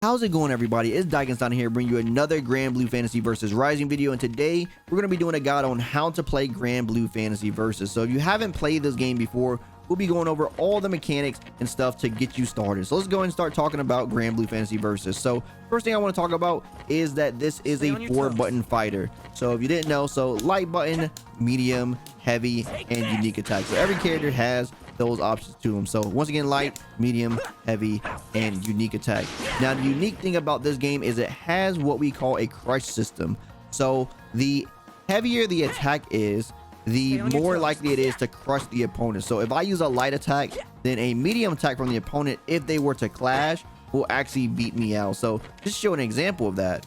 How's it going, everybody? It's Dykenstein here, bringing you another Granblue Fantasy Versus Rising video, and today we're going to be doing a guide on how to play Granblue Fantasy Versus. So if you haven't played this game before, we'll be going over all the mechanics and stuff to get you started. So let's go ahead and start talking about Granblue Fantasy Versus. So first thing I want to talk about is that this is a 4-button fighter. So if you didn't know, so light button, medium, heavy, and unique attack. So every character has those options to them. So once again, light, medium, heavy, and unique attack. Now the unique thing about this game is it has what we call a crush system. So the heavier the attack is, the more likely it is to crush the opponent. So if I use a light attack, then a medium attack from the opponent, if they were to clash, will actually beat me out. So just show an example of that.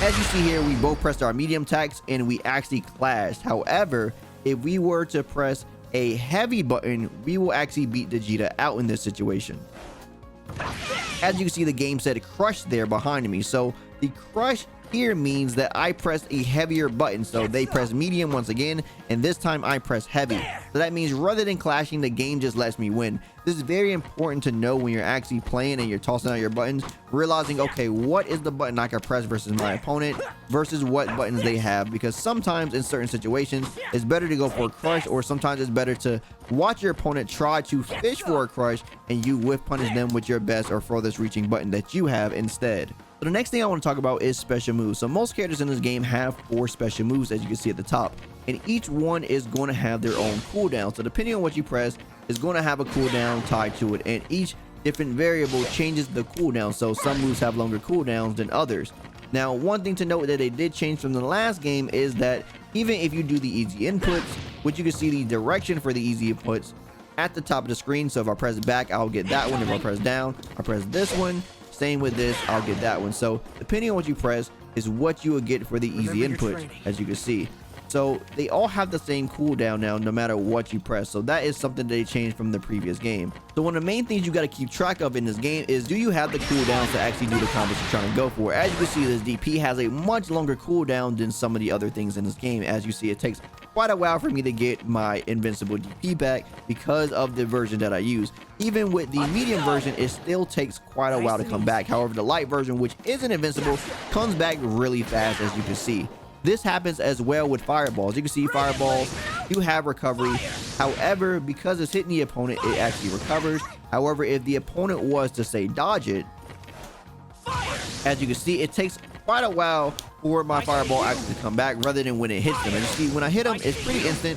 As you see here, we both pressed our medium attacks and we actually clashed. However, if we were to press a heavy button, we will actually beat Vegeta out in this situation. As you can see, the game said crush there behind me. So the crush here means that I pressed a heavier button. So they press medium once again, and this time I press heavy. So that means rather than clashing, the game just lets me win. This is very important to know when you're actually playing and you're tossing out your buttons, realizing, okay, what is the button I can press versus my opponent versus what buttons they have, because sometimes in certain situations it's better to go for a crush, or sometimes it's better to watch your opponent try to fish for a crush and you whiff punish them with your best or furthest reaching button that you have instead. So the next thing I want to talk about is special moves. So most characters in this game have 4 special moves, as you can see at the top, and each one is going to have their own cooldown. So depending on what you press is going to have a cooldown tied to it, and each different variable changes the cooldown. So some moves have longer cooldowns than others. Now, one thing to note that they did change from the last game is that even if you do the easy inputs, which you can see the direction for the easy inputs at the top of the screen. So if I press back, I'll get that one. If I press down, I press this one. Same with this, I'll get that one. So depending on what you press is what you will get for the easy input, as you can see. So they all have the same cooldown now, no matter what you press. So that is something they changed from the previous game. So one of the main things you got to keep track of in this game is, do you have the cooldowns to actually do the combos you're trying to go for? As you can see, this DP has a much longer cooldown than some of the other things in this game. As you see, it takes quite a while for me to get my invincible DP back because of the version that I use. Even with the medium version, it still takes quite a while to come back. However, the light version, which isn't invincible, comes back really fast, as you can see. This happens as well with fireballs. You can see fireballs do have recovery. However, because it's hitting the opponent, it actually recovers. However, if the opponent was to, say, dodge it, as you can see, it takes quite a while for my fireball actually to come back rather than when it hits them. And you see, when I hit them, it's pretty instant.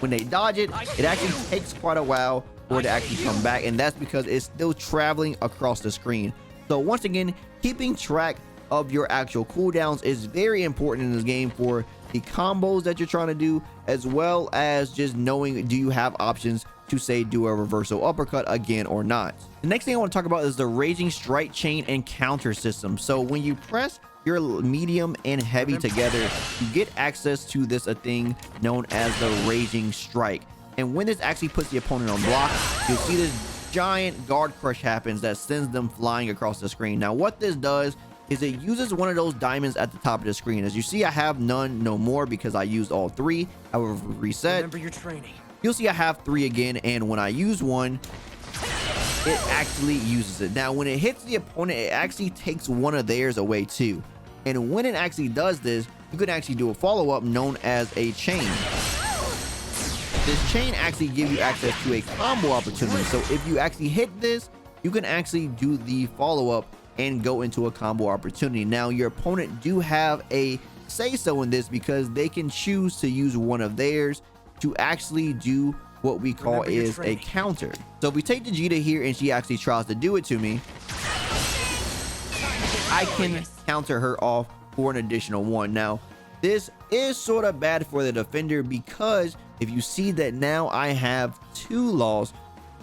When they dodge it, it actually takes quite a while for it to actually come back, and that's because it's still traveling across the screen. So once again, keeping track of your actual cooldowns is very important in this game for the combos that you're trying to do, as well as just knowing, do you have options to, say, do a reversal uppercut again or not. The next thing I want to talk about is the raging strike, chain, and counter system. So when you press your medium and heavy together, you get access to this thing known as the raging strike. And when this actually puts the opponent on block, you'll see this giant guard crush happens that sends them flying across the screen. Now what this does is it uses one of those diamonds at the top of the screen. As you see, I have none no more because I used all 3. However, reset, remember your training. You'll see I have 3 again, and when I use one, it actually uses it. Now when it hits the opponent, it actually takes one of theirs away too. And when it actually does this, you can actually do a follow-up known as a chain. This chain actually gives you access to a combo opportunity. So if you actually hit this, you can actually do the follow-up and go into a combo opportunity. Now your opponent do have a say-so in this because they can choose to use one of theirs to actually do what we call is a counter. So if we take Vegeta here and she actually tries to do it to me, I can counter her off for an additional 1. Now this is sort of bad for the defender, because if you see that now I have 2 loss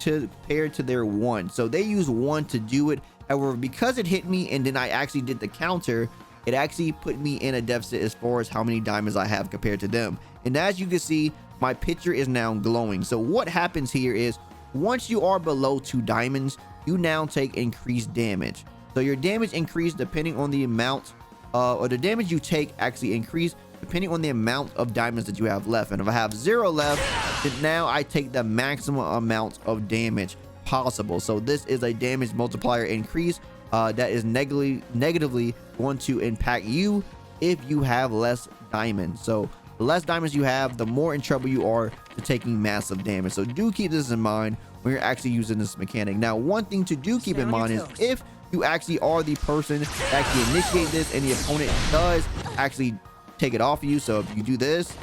compared to their 1. So they use 1 to do it. However, because it hit me and then I actually did the counter, it actually put me in a deficit as far as how many diamonds I have compared to them. And as you can see, my picture is now glowing. So what happens here is, once you are below 2 diamonds, you now take increased damage. So your damage increased depending on the amount, or the damage you take actually increase depending on the amount of diamonds that you have left. And if I have 0 left, then now I take the maximum amount of damage possible. So this is a damage multiplier increase that is negatively going to impact you if you have less diamonds. So the less diamonds you have, the more in trouble you are to taking massive damage. So do keep this in mind when you're actually using this mechanic. Now, one thing to do keep in mind is if you actually are the person that actually initiate this and the opponent does actually take it off of you. So if you do this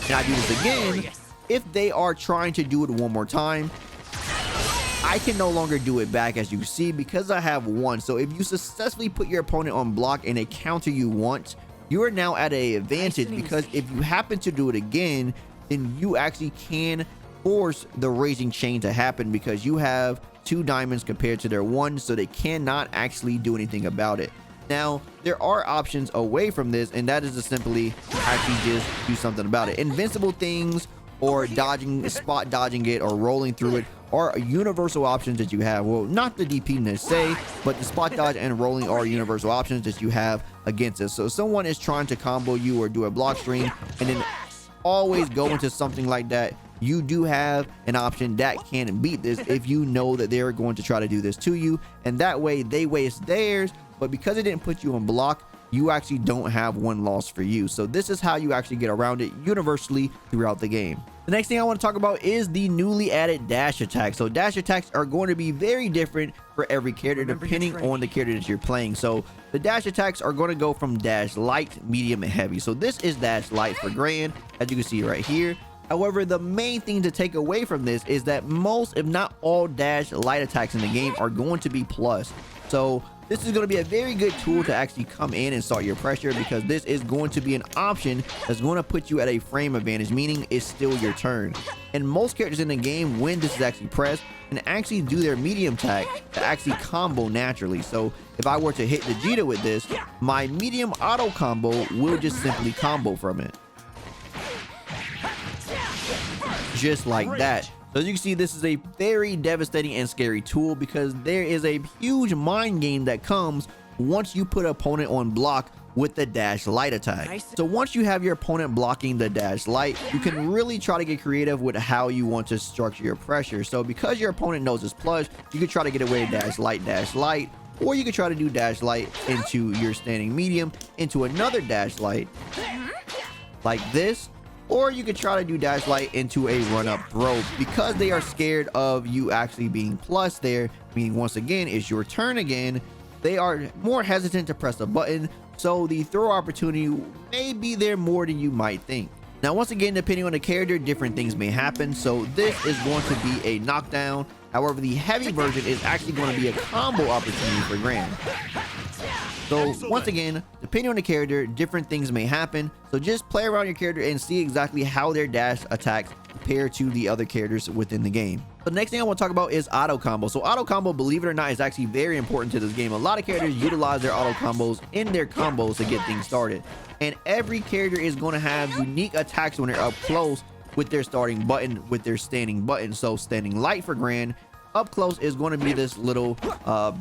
and I do this again, if they are trying to do it one more time, I can no longer do it back, as you see, because I have one. So if you successfully put your opponent on block and they counter you once, you are now at an advantage, because if you happen to do it again, then you actually can force the raising chain to happen, because you have 2 diamonds compared to their 1, so they cannot actually do anything about it. Now, there are options away from this, and that is to simply actually just do something about it. Invincible things, or dodging, spot dodging it, or rolling through it are universal options that you have. Well, not the DP per se, but the spot dodge and rolling are universal options that you have against it. So if someone is trying to combo you or do a block stream and then always go into something like that, you do have an option that can beat this if you know that they're going to try to do this to you, and that way they waste theirs, but because it didn't put you on block, you actually don't have one loss for you. So this is how you actually get around it universally throughout the game. The next thing I want to talk about is the newly added dash attack. So dash attacks are going to be very different for every character depending on the character that you're playing. So the dash attacks are going to go from dash light, medium, and heavy. So this is dash light for Gran, as you can see right here. However, the main thing to take away from this is that most, if not all, dash light attacks in the game are going to be plus. So this is going to be a very good tool to actually come in and start your pressure, because this is going to be an option that's going to put you at a frame advantage, meaning it's still your turn. And most characters in the game, when this is actually pressed, can actually do their medium attack to actually combo naturally. So if I were to hit Vegeta with this, my medium auto combo will just simply combo from it. Just like that. So as you can see, this is a very devastating and scary tool, because there is a huge mind game that comes once you put an opponent on block with the dash light attack. So once you have your opponent blocking the dash light, you can really try to get creative with how you want to structure your pressure. So because your opponent knows it's plus, you could try to get away with dash light, or you could try to do dash light into your standing medium into another dash light like this. Or you could try to do dash light into a run up throw, because they are scared of you actually being plus there, meaning once again it's your turn again. They are more hesitant to press a button, so the throw opportunity may be there more than you might think. Now, once again, depending on the character, different things may happen. So this is going to be a knockdown. However, the heavy version is actually going to be a combo opportunity for Gran. So once again, depending on the character, different things may happen. So just play around your character and see exactly how their dash attacks compare to the other characters within the game. The next thing I want to talk about is auto combo. So auto combo, believe it or not, is actually very important to this game. A lot of characters utilize their auto combos in their combos to get things started. And every character is going to have unique attacks when they're up close with their starting button, with their standing button. So standing light for Gran, up close is going to be this little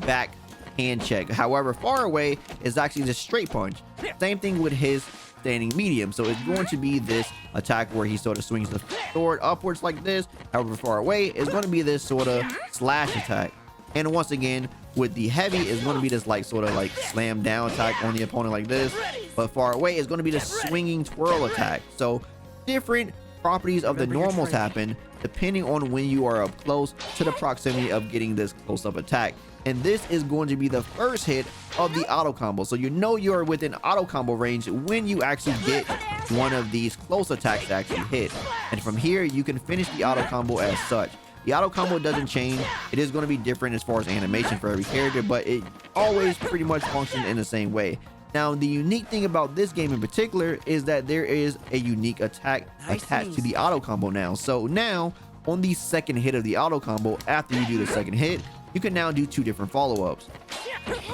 back hand check. However, far away is actually the straight punch. Same thing with his standing medium. So it's going to be this attack where he sort of swings the sword upwards like this. However, far away is going to be this sort of slash attack. And once again, with the heavy is going to be this like sort of like slam down attack on the opponent like this. But far away is going to be the swinging twirl attack. So different properties of the normals happen depending on when you are up close to the proximity of getting this close-up attack. And this is going to be the first hit of the auto combo. So you know you're within auto combo range when you actually get one of these close attacks to actually hit. And from here, you can finish the auto combo as such. The auto combo doesn't change. It is going to be different as far as animation for every character, but it always pretty much functions in the same way. Now, the unique thing about this game in particular is that there is a unique attack attached to the auto combo now. So now, on the second hit of the auto combo, after you do the second hit, you can now do 2 different follow-ups.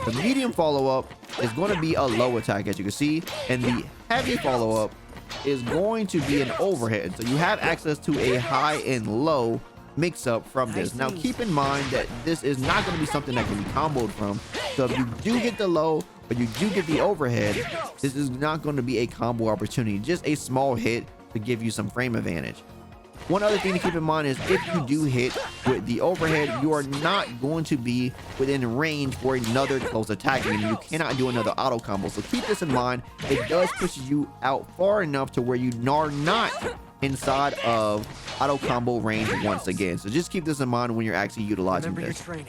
The medium follow-up is going to be a low attack, as you can see, and the heavy follow-up is going to be an overhead. So you have access to a high and low mix-up from this. Now, keep in mind that this is not going to be something that can be comboed from. So if you do get the low, but you do get the overhead, this is not going to be a combo opportunity, just a small hit to give you some frame advantage. One other thing to keep in mind is if you do hit with the overhead, you are not going to be within range for another close attack, and you cannot do another auto combo. So keep this in mind. It does push you out far enough to where you are not inside of auto combo range once again. So just keep this in mind when you're actually utilizing this. The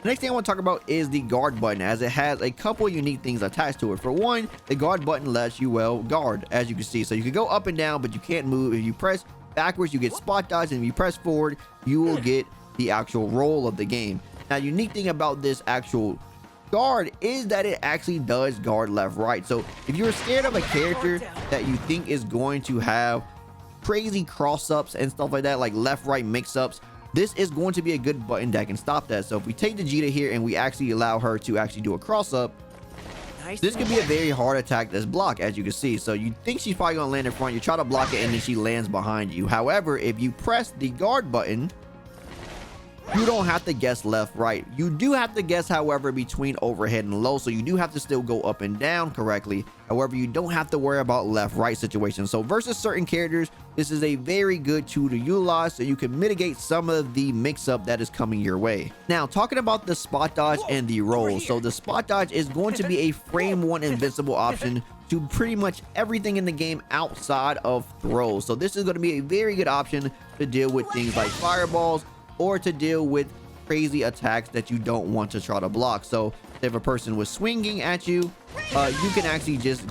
next thing I want to talk about is the guard button, as it has a couple unique things attached to it. For one, the guard button lets you, well, guard, as you can see. So you can go up and down, but you can't move. If you press backwards, you get spot dodge, and if you press forward, you will get the actual roll of the game. Now, unique thing about this actual guard is that it actually does guard left right. So if you're scared of a character that you think is going to have crazy cross-ups and stuff like that, like left right mix-ups, this is going to be a good button that can stop that. So if we take the Vegeta here and we actually allow her to actually do a cross-up, this could be a very hard attack that's blocked, as you can see. So you think she's probably gonna land in front, you try to block it, and then she lands behind you. However, if you press the guard button, you don't have to guess left right. You do have to guess, however, between overhead and low, so you do have to still go up and down correctly. However, you don't have to worry about left right situations. So versus certain characters, this is a very good tool to utilize so you can mitigate some of the mix-up that is coming your way. Now, talking about the spot dodge and the roll. So the spot dodge is going to be a frame 1 invincible option to pretty much everything in the game outside of throws. So this is going to be a very good option to deal with things like fireballs, or to deal with crazy attacks that you don't want to try to block. So if a person was swinging at you, you can actually just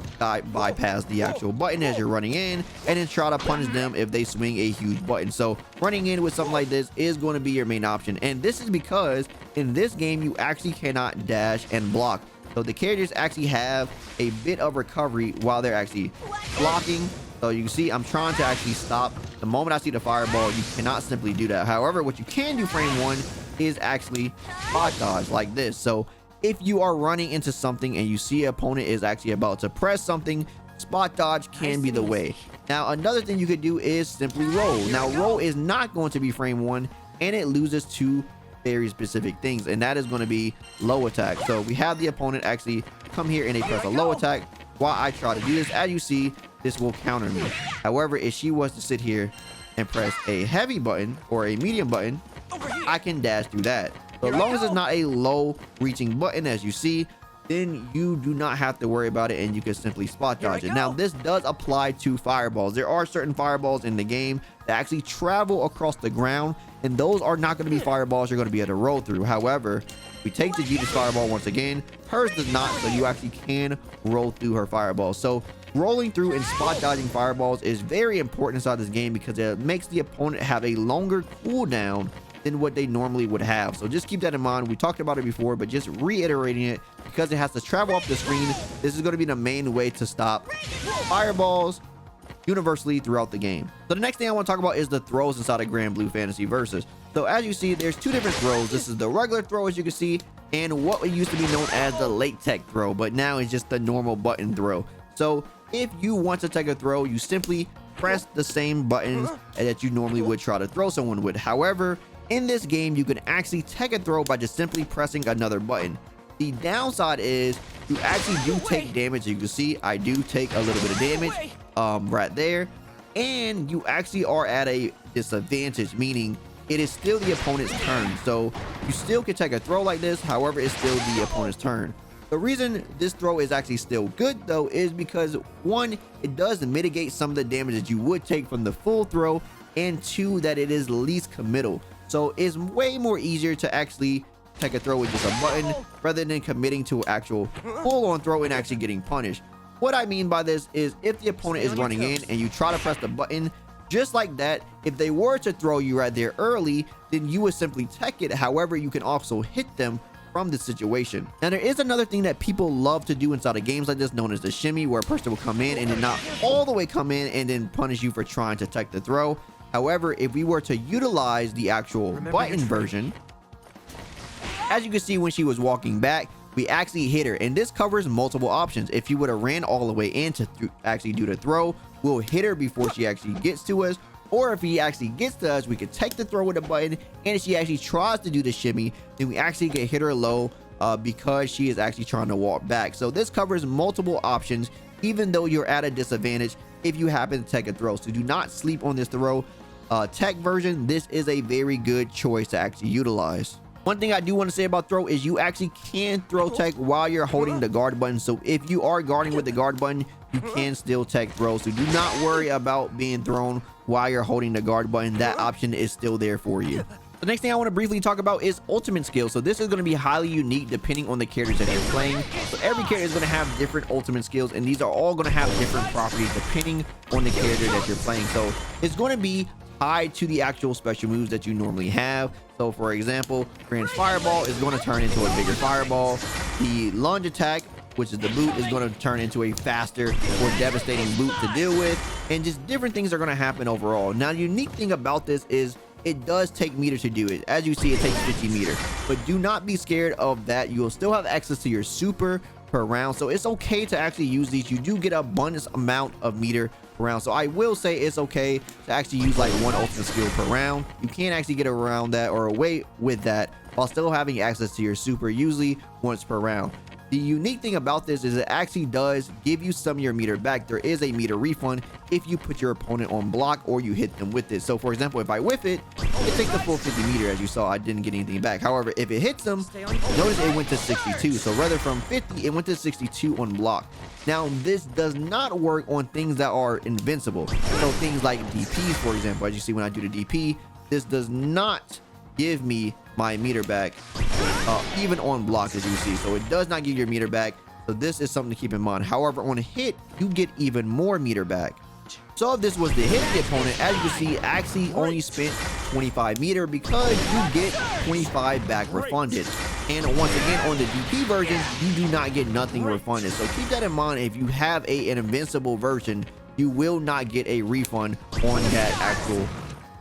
bypass the actual button as you're running in, and then try to punish them if they swing a huge button. So running in with something like this is going to be your main option, and this is because in this game you actually cannot dash and block. So the characters actually have a bit of recovery while they're actually blocking. So you can see I'm trying to actually stop. The moment I see the fireball, you cannot simply do that. However, what you can do frame 1 is actually spot dodge like this. So if you are running into something and you see an opponent is actually about to press something, spot dodge can be the way. Now, another thing you could do is simply roll. Now, roll is not going to be frame 1, and it loses 2 very specific things, and that is going to be low attack. So we have the opponent actually come here and they press a low attack while I try to do this. As you see, this will counter me. However, if she was to sit here and press a heavy button or a medium button, I can dash through that. So as long as it's not a low reaching button, as you see, then you do not have to worry about it, and you can simply spot dodge it. Now, this does apply to fireballs. There are certain fireballs in the game that actually travel across the ground, and those are not going to be fireballs you're going to be able to roll through. However, we take the Vegeta's fireball once again. Hers does not, so you actually can roll through her fireballs. So rolling through and spot dodging fireballs is very important inside this game because it makes the opponent have a longer cooldown than what they normally would have. So just keep that in mind. We talked about it before, but just reiterating it, because it has to travel up the screen, this is going to be the main way to stop fireballs universally throughout the game. So the next thing I want to talk about is the throws inside of Granblue Fantasy Versus. So as you see, there's 2 different throws. This is the regular throw, as you can see, and what used to be known as the late tech throw, but now it's just the normal button throw. So if you want to take a throw, you simply press the same buttons that you normally would try to throw someone with. However, in this game, you can actually take a throw by just simply pressing another button. The downside is you actually do take damage. You can see I do take a little bit of damage right there, and you actually are at a disadvantage, meaning it is still the opponent's turn. So you still can take a throw like this, however, it's still the opponent's turn. The reason this throw is actually still good, though, is because 1, it does mitigate some of the damage that you would take from the full throw, and 2, that it is least committal. So it's way more easier to actually take a throw with just a button rather than committing to an actual full-on throw and actually getting punished. What I mean by this is if the opponent is running in and you try to press the button just like that, if they were to throw you right there early, then you would simply tech it. However, you can also hit them from this situation. Now, there is another thing that people love to do inside of games like this, known as the shimmy, where a person will come in and then not all the way come in and then punish you for trying to tech the throw. However, if we were to utilize the actual button version, as you can see when she was walking back, we actually hit her, and this covers multiple options. If you would have ran all the way in to actually do the throw, we'll hit her before she actually gets to us. Or if he actually gets to us, we could take the throw with a button, and if she actually tries to do the shimmy, then we actually get hit her low because she is actually trying to walk back. So this covers multiple options, even though you're at a disadvantage if you happen to take a throw. So do not sleep on this throw. tech version, this is a very good choice to actually utilize. One thing I do want to say about throw is you actually can throw tech while you're holding the guard button. So if you are guarding with the guard button, you can still tech throw. So do not worry about being thrown while you're holding the guard button. That option is still there for you. The next thing I want to briefly talk about is ultimate skills. So this is going to be highly unique depending on the characters that you're playing. So every character is going to have different ultimate skills, and these are all going to have different properties depending on the character that you're playing. So it's going to be tied to the actual special moves that you normally have. So for example, Grand's fireball is going to turn into a bigger fireball. The lunge attack, which is the boot, is going to turn into a faster, more devastating boot to deal with, and just different things are going to happen overall. Now, the unique thing about this is it does take meter to do it. As you see, it takes 50 meter, but do not be scared of that. You will still have access to your super per round, so it's okay to actually use these. You do get an abundance amount of meter per round, so I will say it's okay to actually use like one ultimate skill per round. You can actually get around that or away with that while still having access to your super, usually once per round. The unique thing about this is it actually does give you some of your meter back. There is a meter refund if you put your opponent on block or you hit them with it. So for example, if I whiff it, it takes the full 50 meter. As you saw, I didn't get anything back. However, if it hits them, notice it went to 62. So rather from 50, it went to 62 on block. Now, this does not work on things that are invincible. So things like DPs, for example, as you see when I do the DP, this does not give me my meter back even on block, as you see. So it does not give your meter back, so this is something to keep in mind. However, on a hit, you get even more meter back. So if this was to hit the opponent, as you can see, actually only spent 25 meter because you get 25 back refunded. And once again, on the DP version, you do not get nothing refunded. So keep that in mind. If you have an invincible version, you will not get a refund on that actual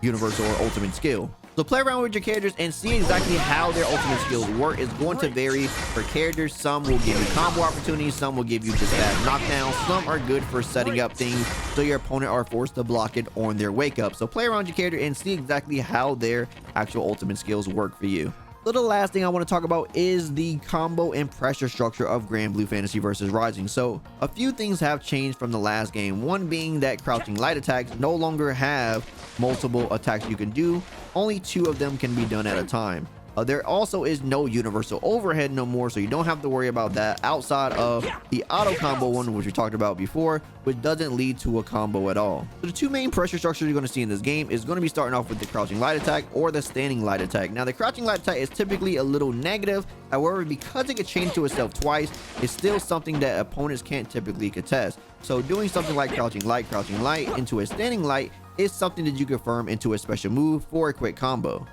universal or ultimate skill. So play around with your characters and see exactly how their ultimate skills work. It's going to vary for characters. Some will give you combo opportunities, some will give you just fast knockdowns, some are good for setting up things so your opponent are forced to block it on their wake up. So play around with your character and see exactly how their actual ultimate skills work for you. So the last thing I want to talk about is the combo and pressure structure of Granblue Fantasy vs Rising. So a few things have changed from the last game. One being that crouching light attacks no longer have multiple attacks you can do. Only 2 of them can be done at a time. There also is no universal overhead no more, so you don't have to worry about that outside of the auto combo one, which we talked about before, which doesn't lead to a combo at all. So the 2 main pressure structures you're going to see in this game is going to be starting off with the crouching light attack or the standing light attack. Now the crouching light attack is typically a little negative. However, because it can change to itself twice, it's still something that opponents can't typically contest. So doing something like crouching light into a standing light is something that you confirm into a special move for a quick combo.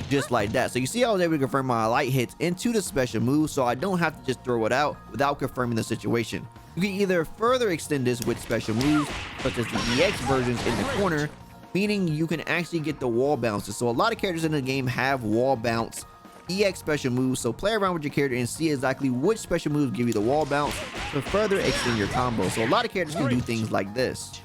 Just like that. So you see, I was able to confirm my light hits into the special move, so I don't have to just throw it out without confirming the situation. You can either further extend this with special moves such as the EX versions in the corner, meaning you can actually get the wall bounces. So a lot of characters in the game have wall bounce EX special moves, so play around with your character and see exactly which special moves give you the wall bounce to further extend your combo. So a lot of characters can do things like this.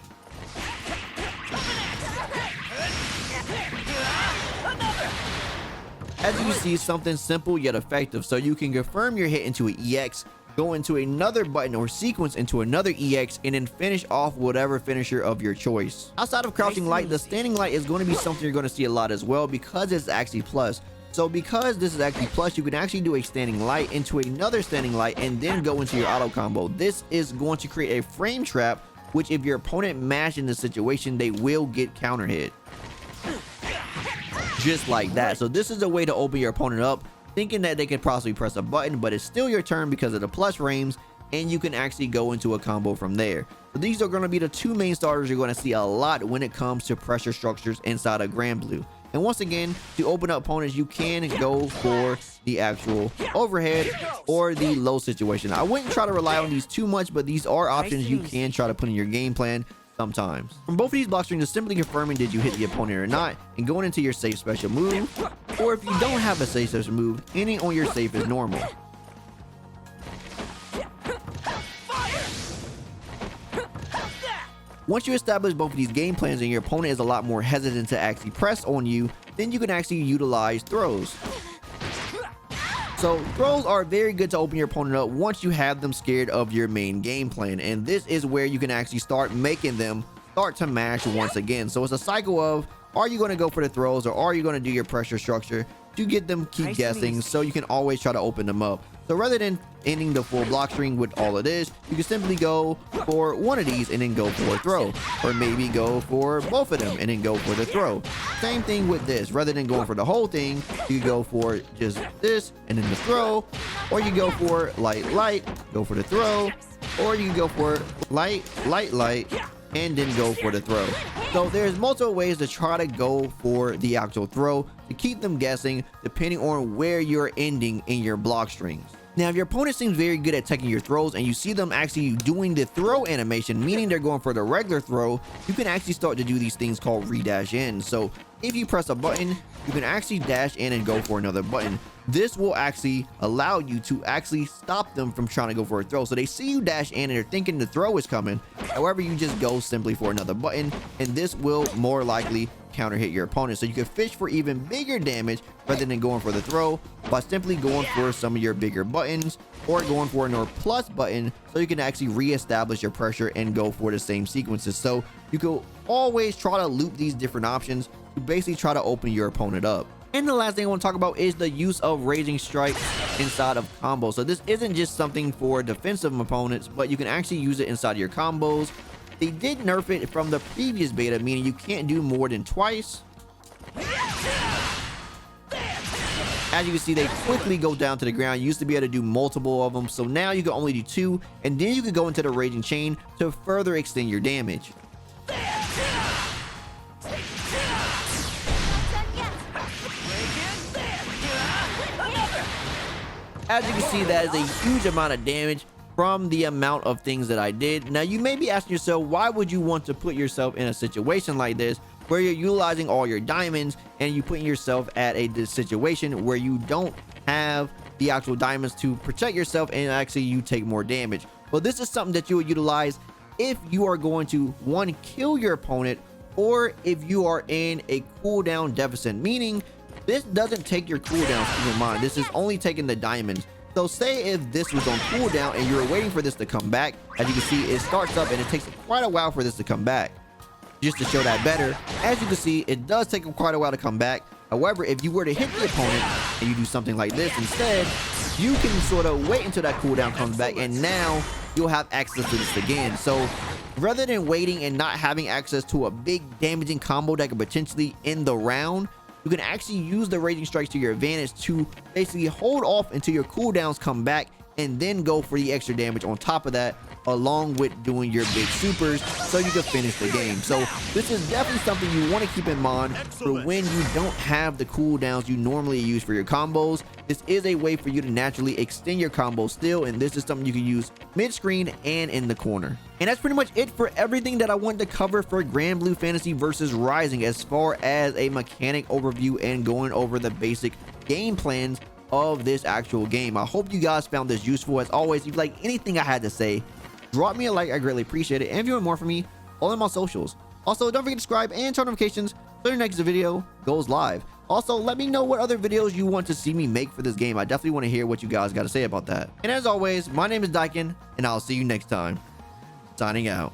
As you see, something simple yet effective. So you can confirm your hit into an EX, go into another button or sequence into another EX, and then finish off whatever finisher of your choice. Outside of crouching light, the standing light is going to be something you're going to see a lot as well because it's actually plus. So because this is actually plus, you can actually do a standing light into another standing light and then go into your auto combo. This is going to create a frame trap, which if your opponent mashed in the situation, they will get counter hit. Just like that. So this is a way to open your opponent up, thinking that they could possibly press a button, but it's still your turn because of the plus frames, and you can actually go into a combo from there. So these are going to be the 2 main starters you're going to see a lot when it comes to pressure structures inside of Granblue. And once again, to open up opponents, you can go for the actual overhead or the low situation. I wouldn't try to rely on these too much, but these are options you can try to put in your game plan sometimes. From both of these block strings is simply confirming did you hit the opponent or not, and going into your safe special move, or if you don't have a safe special move, ending on your safe is normal. Once you establish both of these game plans and your opponent is a lot more hesitant to actually press on you, then you can actually utilize throws. So throws are very good to open your opponent up once you have them scared of your main game plan, and this is where you can actually start making them start to mash once again. So it's a cycle of, are you going to go for the throws or are you going to do your pressure structure to get them keep guessing, so you can always try to open them up. So rather than ending the full block string with all of this, you can simply go for one of these and then go for a throw, or maybe go for both of them and then go for the throw. Same thing with this. Rather than going for the whole thing, you go for just this and then the throw, or you go for light, go for the throw, or you can go for light, and then go for the throw. So there's multiple ways to try to go for the actual throw to keep them guessing depending on where you're ending in your block strings. Now, if your opponent seems very good at taking your throws and you see them actually doing the throw animation, meaning they're going for the regular throw, you can actually start to do these things called re-dash in. So if you press a button, you can actually dash in and go for another button. This will actually allow you to actually stop them from trying to go for a throw. So they see you dash in and they're thinking the throw is coming. However, you just go simply for another button, and this will more likely counter hit your opponent. So you can fish for even bigger damage rather than going for the throw by simply going for some of your bigger buttons or going for a plus button, so you can actually reestablish your pressure and go for the same sequences. So you can always try to loop these different options to basically try to open your opponent up. And the last thing I want to talk about is the use of raging strikes inside of combos. So this isn't just something for defensive opponents, but you can actually use it inside of your combos. They did nerf it from the previous beta, meaning you can't do more than twice. As you can see, they quickly go down to the ground. You used to be able to do multiple of them, so now you can only do 2, and then you can go into the raging chain to further extend your damage. As you can see, that is a huge amount of damage from the amount of things that I did. Now, you may be asking yourself, why would you want to put yourself in a situation like this where you're utilizing all your diamonds and you putting yourself at a situation where you don't have the actual diamonds to protect yourself and actually you take more damage? Well, this is something that you would utilize if you are going to, one, kill your opponent, or if you are in a cooldown deficit, meaning this doesn't take your cooldowns, keep in mind. This is only taking the diamonds. So say if this was on cooldown and you're waiting for this to come back, as you can see, it starts up and it takes quite a while for this to come back. Just to show that better, as you can see, it does take quite a while to come back. However, if you were to hit the opponent and you do something like this instead, you can sort of wait until that cooldown comes back, and now you'll have access to this again. So rather than waiting and not having access to a big damaging combo that could potentially end the round, you can actually use the raging strikes to your advantage to basically hold off until your cooldowns come back and then go for the extra damage on top of that, along with doing your big supers so you can finish the game. So this is definitely something you want to keep in mind for when you don't have the cooldowns you normally use for your combos. This is a way for you to naturally extend your combo still, and this is something you can use mid-screen and in the corner. And that's pretty much it for everything that I wanted to cover for Granblue Fantasy versus Rising as far as a mechanic overview and going over the basic game plans of this actual game. I hope you guys found this useful. As always, if you like anything I had to say, drop me a like. I greatly appreciate it. And if you want more from me, all in my socials. Also, don't forget to subscribe and turn notifications so your next video goes live. Also, let me know what other videos you want to see me make for this game. I definitely want to hear what you guys got to say about that. And as always, my name is Daikin, and I'll see you next time. Signing out.